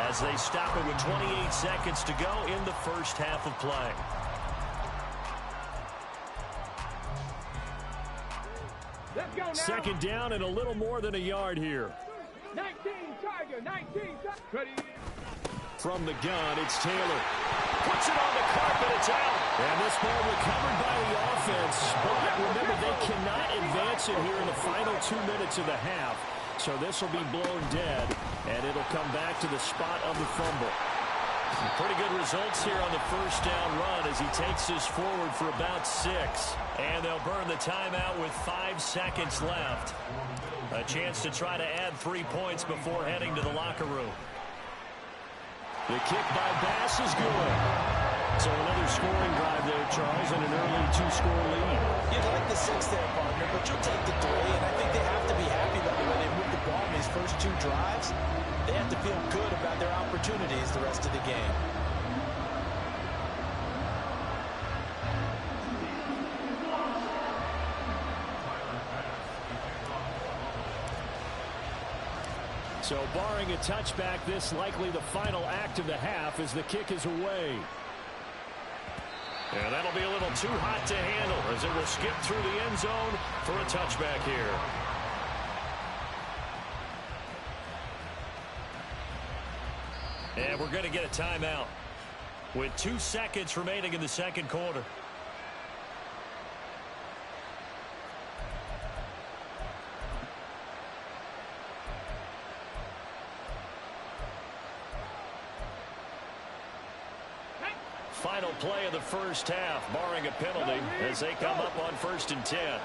as they stop it with 28 seconds to go in the first half of play. Second down and a little more than a yard here. 19, Tiger, 19. From the gun, it's Taylor. Puts it on the carpet, it's out. And this ball recovered by the offense. But remember, they cannot advance it here in the final 2 minutes of the half. So this will be blown dead, and it'll come back to the spot of the fumble. Pretty good results here on the first down run as he takes this forward for about 6. And they'll burn the timeout with 5 seconds left. A chance to try to add 3 points before heading to the locker room. The kick by Bass is good. So another scoring drive there, Charles, and an early 2-score lead. You'd like the 6 there, partner, but you'll take the 3, and I think they have to be happy about the way they moved the ball in these first 2 drives. They have to feel good about their opportunities the rest of the game. So barring a touchback, this likely the final act of the half as the kick is away. And that'll be a little too hot to handle as it will skip through the end zone for a touchback here. And we're going to get a timeout with 2 seconds remaining in the second quarter. Final play of the first half, barring a penalty, as they come up on 1st and 10.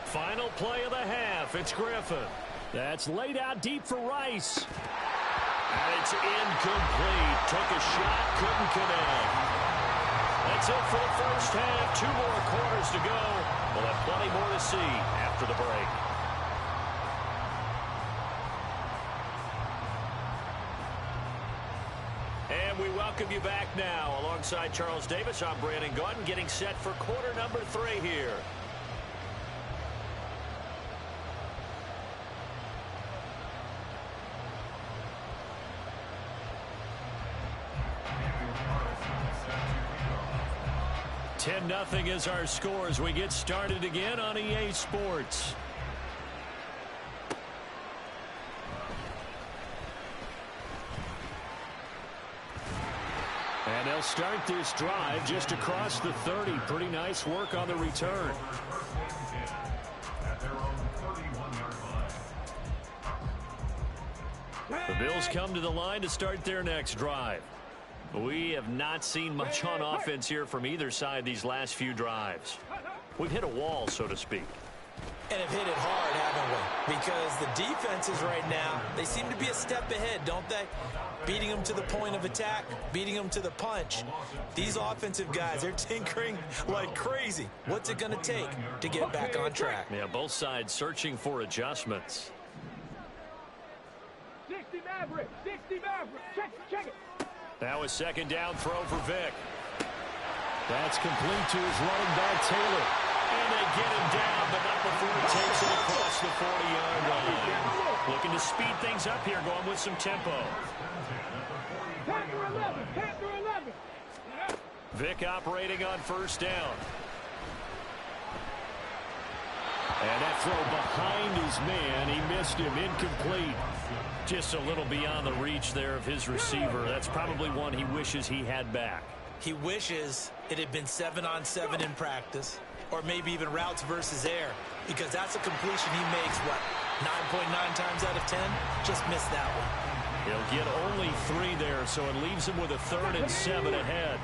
Final play of the half, it's Griffin. That's laid out deep for Rice. And it's incomplete. Took a shot, couldn't connect. That's it for the first half. 2 more quarters to go. We'll have plenty more to see after the break. And we welcome you back now. Alongside Charles Davis, I'm Brandon Gaudin, getting set for quarter number 3 here. $10-0 is our score as we get started again on EA Sports. And they'll start this drive just across the 30. Pretty nice work on the return. The Bills come to the line to start their next drive. We have not seen much on offense here from either side these last few drives. We've hit a wall, so to speak. And have hit it hard, haven't we? Because the defenses right now, they seem to be a step ahead, don't they? Beating them to the point of attack, beating them to the punch. These offensive guys, they're tinkering like crazy. What's it going to take to get back on track? Yeah, both sides searching for adjustments. 60 Maverick, 60 Maverick, check it. Now a second down throw for Vick. That's complete to his running back, Taylor. And they get him down, but not before he takes it across the 40-yard line. Looking to speed things up here, going with some tempo. Panther 11, Panther 11. Vick operating on first down. And that throw behind his man. He missed him. Incomplete. Just a little beyond the reach there of his receiver. That's probably one he wishes he had back. He wishes it had been 7-on-7 in practice, or maybe even routes versus air, because that's a completion he makes, 9.9 times out of 10? Just missed that one. He'll get only 3 there, so it leaves him with a 3rd and 7 ahead.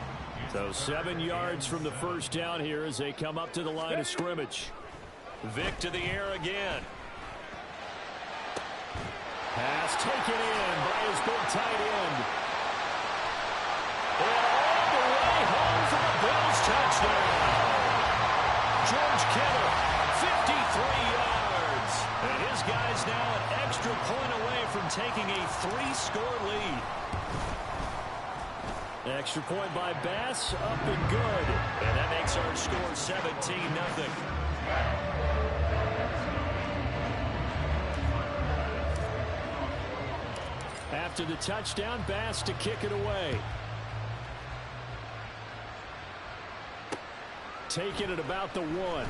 So 7 yards from the first down here as they come up to the line of scrimmage. Vick to the air again. Pass taken in by his big tight end. And all the way home for the Bills touchdown. George Kittle, 53 yards. And his guy's now an extra point away from taking a 3-score lead. Extra point by Bass, up and good. And that makes our score 17-0. After the touchdown, Bass to kick it away. Taking it about the 1.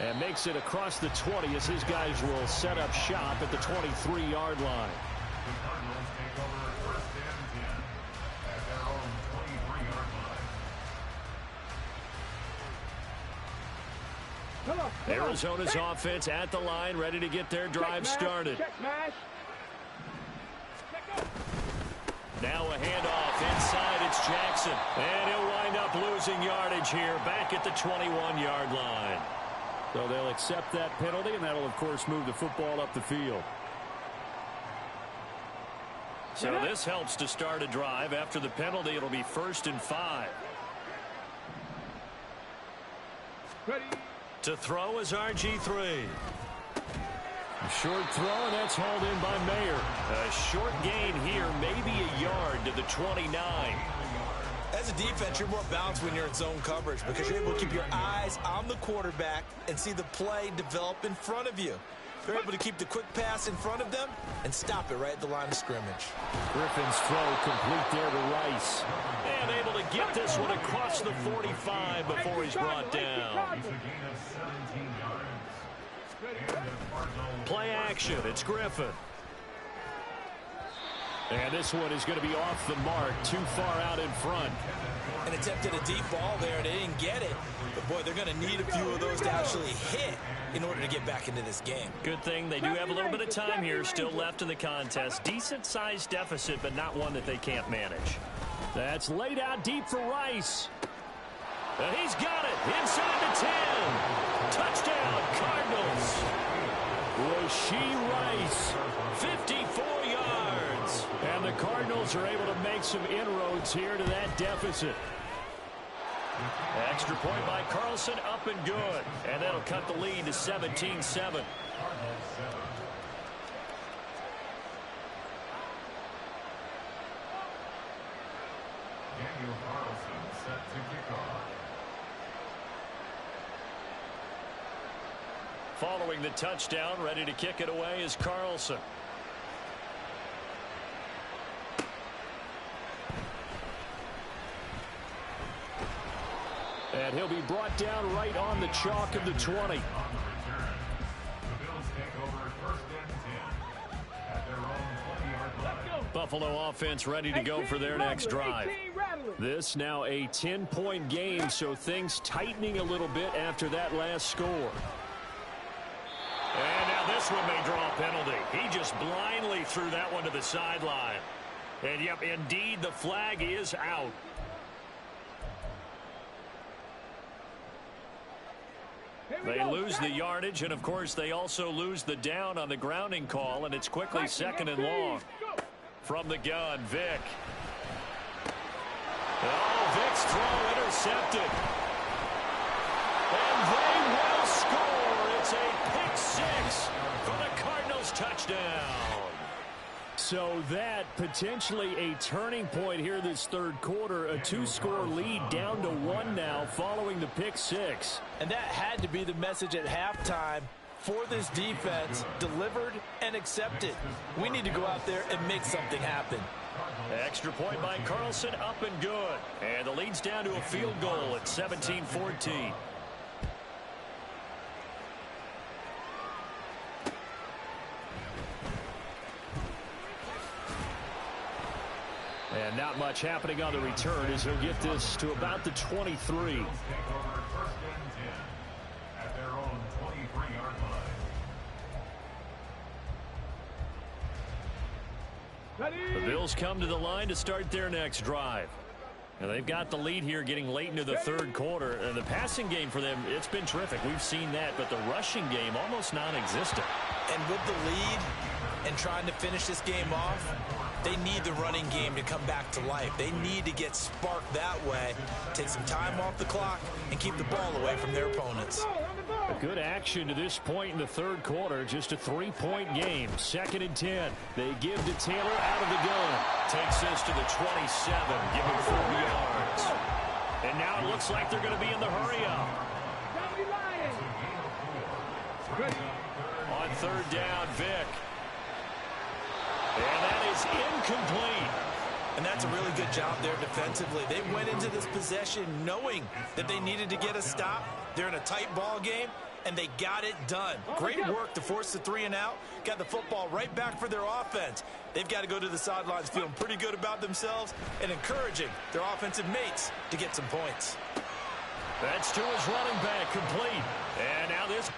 And makes it across the 20 as his guys will set up shop at the 23-yard line. Arizona's offense at the line, ready to get their drive started. Now a handoff inside. It's Jackson. And he'll wind up losing yardage here back at the 21-yard line. So they'll accept that penalty, and that'll, of course, move the football up the field. So this helps to start a drive. After the penalty, it'll be 1st and 5. Ready. To throw is RG3. A short throw, and that's hauled in by Mayer. A short gain here, maybe a yard to the 29. As a defense, you're more balanced when you're in zone coverage because you're able to keep your eyes on the quarterback and see the play develop in front of you. They're able to keep the quick pass in front of them and stop it right at the line of scrimmage. Griffin's throw complete there to Rice. And able to get this one across the 45 before he's brought down. Play action. It's Griffin. And this one is going to be off the mark, too far out in front. And attempted a deep ball there. They didn't get it. But, boy, they're going to need a few of those to actually hit in order to get back into this game. Good thing they do have a little bit of time here still left in the contest. Decent-sized deficit, but not one that they can't manage. That's laid out deep for Rice. He's got it inside the 10. Touchdown, Cardinals. Rashee Rice. 54 yards. And the Cardinals are able to make some inroads here to that deficit. Extra point by Carlson, up and good. And that'll cut the lead to 17-7. Daniel Carlson set to kick off. Following the touchdown, ready to kick it away is Carlson. And he'll be brought down right on the chalk of the 20. The Bills take over 1st and 10 at their own 20-yard line. Buffalo offense ready to go for their next drive. This now a 10-point game, so things tightening a little bit after that last score. And now this one may draw a penalty. He just blindly threw that one to the sideline. And, yep, indeed, the flag is out. They lose the yardage, and, of course, they also lose the down on the grounding call, and it's quickly 2nd and long. From the gun, Vick. Oh, Vick's throw intercepted. And they will score. It's a pick 6 for the Cardinals touchdown. So that potentially a turning point here this third quarter. A 2-score lead down to 1 now following the pick 6. And that had to be the message at halftime for this defense, delivered and accepted. We need to go out there and make something happen. Extra point by Carlson, up and good. And the lead's down to a field goal at 17-14. And not much happening on the return as he'll get this to about the 23. Take over 1st and 10 at their own 23-yard line. The Bills come to the line to start their next drive. And they've got the lead here getting late into the third quarter. And the passing game for them, it's been terrific. We've seen that, but the rushing game almost non-existent. And with the lead and trying to finish this game off, they need the running game to come back to life. They need to get sparked that way, take some time off the clock, and keep the ball away from their opponents. A good action to this point in the third quarter. Just a 3-point game. 2nd and 10. They give to Taylor out of the gun. Takes this to the 27, giving 4 yards. And now it looks like they're going to be in the hurry-up. On 3rd down, Vick. And that is incomplete. And that's a really good job there defensively. They went into this possession knowing that they needed to get a stop. They're in a tight ball game, and they got it done. Great work to force the 3 and out. Got the football right back for their offense. They've got to go to the sidelines feeling pretty good about themselves and encouraging their offensive mates to get some points. That's to his running back, complete. And now this